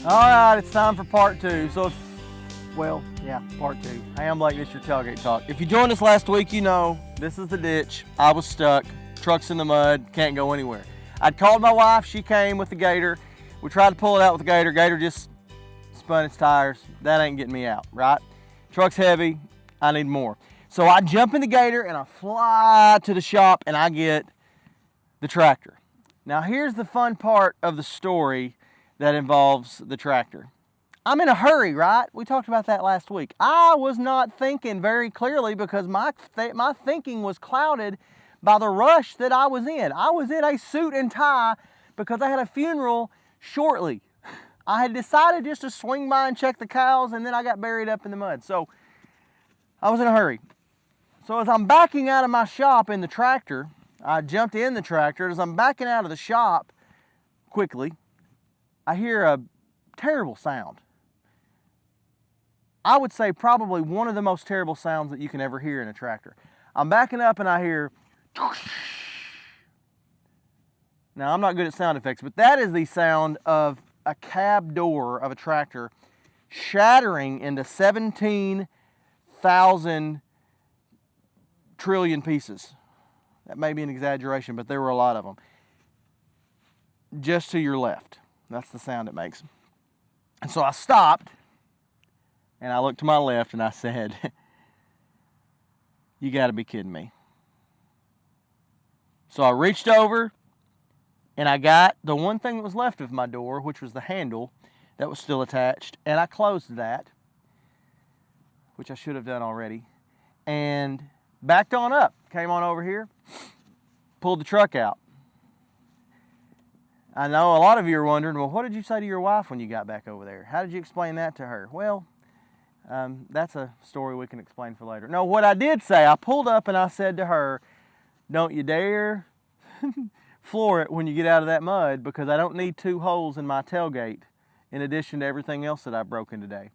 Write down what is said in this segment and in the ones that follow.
All right, it's time for part two. Part two. Hey, I'm Blake, this is your Tailgate Talk. If you joined us last week, you know this is the ditch. I was stuck, truck's in the mud, can't go anywhere. I'd called my wife, she came with the gator. We tried to pull it out with the gator. Gator just spun its tires. That ain't getting me out, right? Truck's heavy, I need more. So I jump in the gator and I fly to the shop and I get the tractor. Now here's the fun part of the story that involves the tractor. I'm in a hurry, right? We talked about that last week. I was not thinking very clearly because my thinking was clouded by the rush that I was in. I was in a suit and tie because I had a funeral shortly. I had decided just to swing by and check the cows, and then I got buried up in the mud. So I was in a hurry. So as I'm backing out of my shop in the tractor, I jumped in the tractor. As I'm backing out of the shop quickly, I hear a terrible sound. I would say probably one of the most terrible sounds that you can ever hear in a tractor. I'm backing up and I hear, now I'm not good at sound effects, but that is the sound of a cab door of a tractor shattering into 17,000 trillion pieces. That may be an exaggeration, but there were a lot of them. Just to your left. That's the sound it makes. And so I stopped and I looked to my left and I said, you got to be kidding me. So I reached over and I got the one thing that was left of my door, which was the handle that was still attached, and I closed that, which I should have done already, and backed on up, came on over here, pulled the truck out. I know a lot of you are wondering, well, what did you say to your wife when you got back over there? How did you explain that to her? Well, that's a story we can explain for later. No, what I did say, I pulled up and I said to her, don't you dare floor it when you get out of that mud, because I don't need 2 holes in my tailgate in addition to everything else that I've broken today.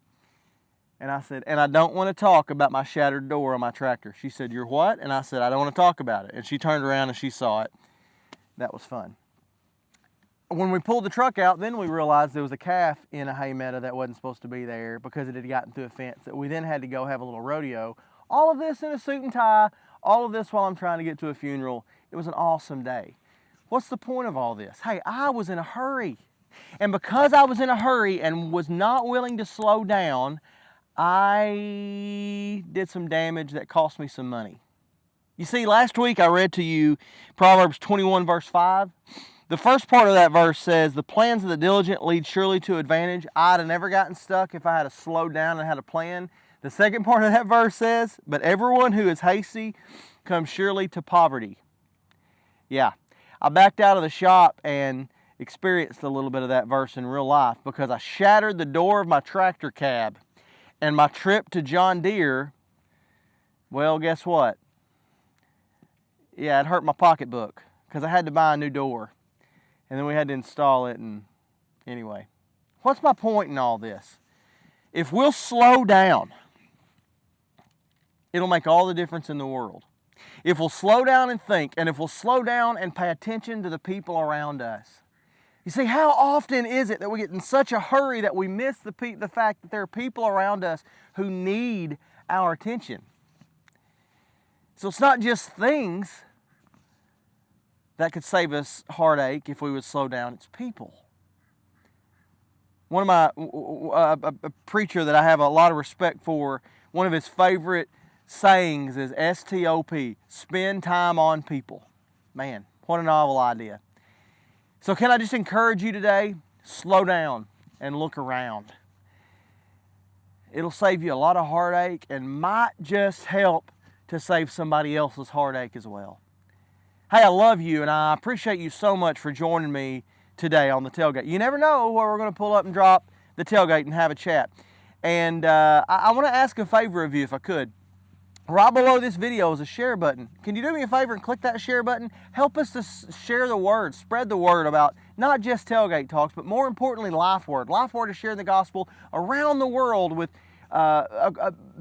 And I said, and I don't want to talk about my shattered door on my tractor. She said, you're what? And I said, I don't want to talk about it. And she turned around and she saw it. That was fun. When we pulled the truck out, then we realized there was a calf in a hay meadow that wasn't supposed to be there because it had gotten through a fence, that we then had to go have a little rodeo. All of this in a suit and tie, all of this while I'm trying to get to a funeral. It was an awesome day. What's the point of all this? Hey, I was in a hurry. And because I was in a hurry and was not willing to slow down, I did some damage that cost me some money. You see, last week I read to you Proverbs 21 verse 5. The first part of that verse says, the plans of the diligent lead surely to advantage. I'd have never gotten stuck if I had to slow down and had a plan. The second part of that verse says, but everyone who is hasty comes surely to poverty. Yeah, I backed out of the shop and experienced a little bit of that verse in real life because I shattered the door of my tractor cab. And my trip to John Deere, well, guess what? Yeah, it hurt my pocketbook because I had to buy a new door. And then we had to install it, and anyway. What's my point in all this? If we'll slow down, it'll make all the difference in the world. If we'll slow down and think, and if we'll slow down and pay attention to the people around us. You see, how often is it that we get in such a hurry that we miss the fact that there are people around us who need our attention? So it's not just things that could save us heartache if we would slow down. It's people. One of my, a preacher that I have a lot of respect for, one of his favorite sayings is STOP, spend time on people. Man, what a novel idea. So can I just encourage you today, slow down and look around. It'll save you a lot of heartache and might just help to save somebody else's heartache as well. Hey, I love you, and I appreciate you so much for joining me today on the tailgate. You never know where we're going to pull up and drop the tailgate and have a chat. And I want to ask a favor of you, if I could. Right below this video is a share button. Can you do me a favor and click that share button? Help us to share the word, spread the word about not just Tailgate Talks, but more importantly, Lifeword. Lifeword is sharing the gospel around the world with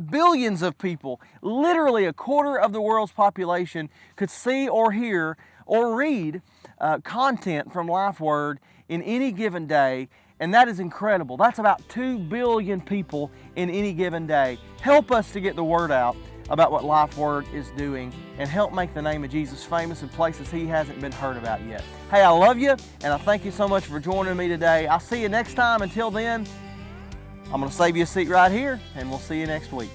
billions of people. Literally a quarter of the world's population could see or hear or read content from Lifeword in any given day. And that is incredible. That's about 2 billion people in any given day. Help us to get the word out about what Lifeword is doing and help make the name of Jesus famous in places He hasn't been heard about yet. Hey, I love you, and I thank you so much for joining me today. I'll see you next time. Until then, I'm going to save you a seat right here, and we'll see you next week.